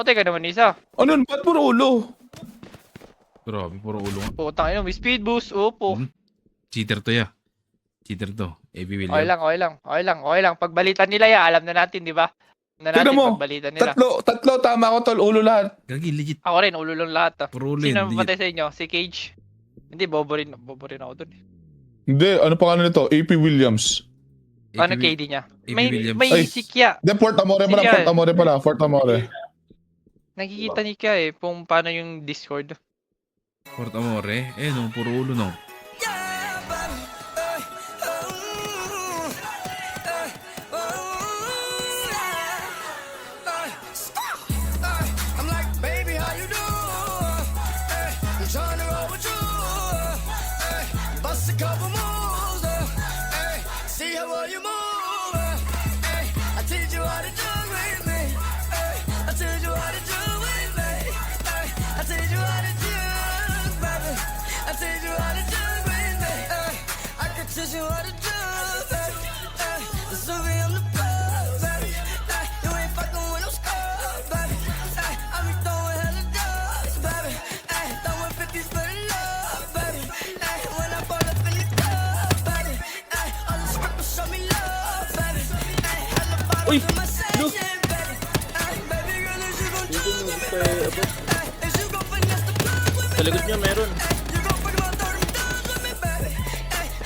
Patay ka naman isa. Ano yun? Ba't puro ulo? Grabe, puro ulo nga. Putang ina, may speed boost. Opo. Cheater to ya. Cheater to. AB Okay William. lang. Pagbalitan nila ya, alam na natin, di ba? Alam na Tignan natin mo. pagbalitan nila. Tatlo tama ako tol. Ulo lahat. Gagi, legit. Ako rin, ulo lang lahat. Puro ulo Sino yun, mamatay sa inyo? Si Cage? Hindi, bobo rin ako dun. Hindi, ano pangalan nito? AP Williams. Paano KD niya? AP May Williams. Ay. si Kia. Hindi, Fort Amore pala. Sige. Fort Amore pala. Fort Amore. Nakikita ni Kia kung paano yung Discord. Fort Amore. No, puro ulo no. I'm like, baby, how you do? I'm trying to roll with you. Bust a couple moves. See how well you move. I teach you how to do it with me. I teach you how to do it with me. I teach you how to do it, baby. I teach you how to do it with me. I can teach you how to do it, baby. So be on the floor, baby. You ain't fucking with no scars, baby. I be throwing hella dogs, baby. Throwing 50s for the love, baby. When I fall up in the club, baby. All the strippers show me love, baby. Hella bottles in my section, baby. Baby girl, is you gon' do it with me, baby? Is you gon' finesse the plug with me? Sa likod niya meron. You gon' fuck around, throw them thugs with me, baby.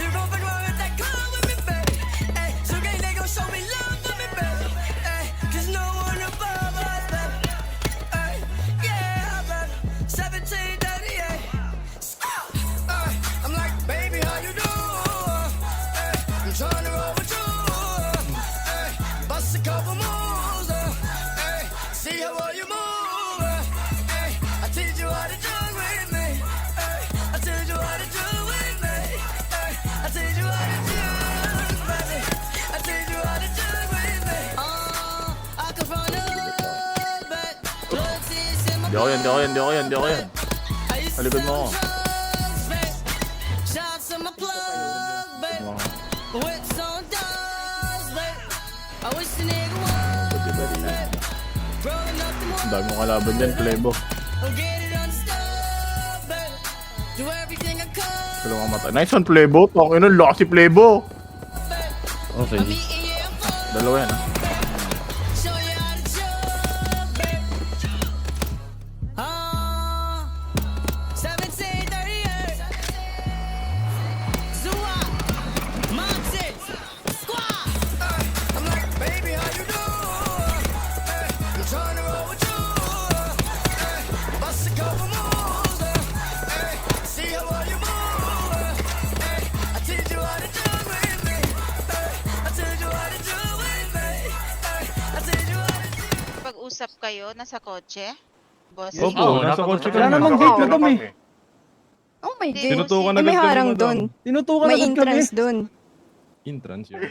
You gon' fuck around with that club with me, baby. So gang, they gon' show me love with me, baby. 'Cause no one above us, baby. Yeah, baby. 1738. I'm like, baby, how you do? I'm trying to roll with you. Bust a couple moves. See how well you move. I teach you how to do it with me. I teach you how to do it with me. I teach you how to do it, baby. I teach you how to do it with me. I come from the hood, but blood is in my Di ako yan, di ako yan, di ako yan, di ako yan. I used to Talikod mo ako. sell drugs, babe. Shots in my plug, babe. Whips on dogs, babe. I wish the nigga was, babe. Rolling up the Ang dami mong kalaban dyan, Plebo. Don't get it understood, babe. Do everything I could, Tulungan mata. Nice one, Plebo. Tangin nun, lakas si Plebo. Okay. I'm eating you up for, Dalawa yan, show you how to jug, babe. 1738. Zua, Montes, Squad. I'm like, baby, how you do? I'm trying to roll with you. Bust a couple moves. See how well you move. I teach you how to do it with me. I teach you how to do it with me. I teach you how to do it. Pag-usap kayo, nasa kotse? Boss? Opo, nasa kotse ka Wala naman. namang gate, madam eh. Oh my Hindi. God. Tinutukan Eh, may agad kami, harang madam. doon. Tinutukan May agad kami. entrance doon. Entrance yun.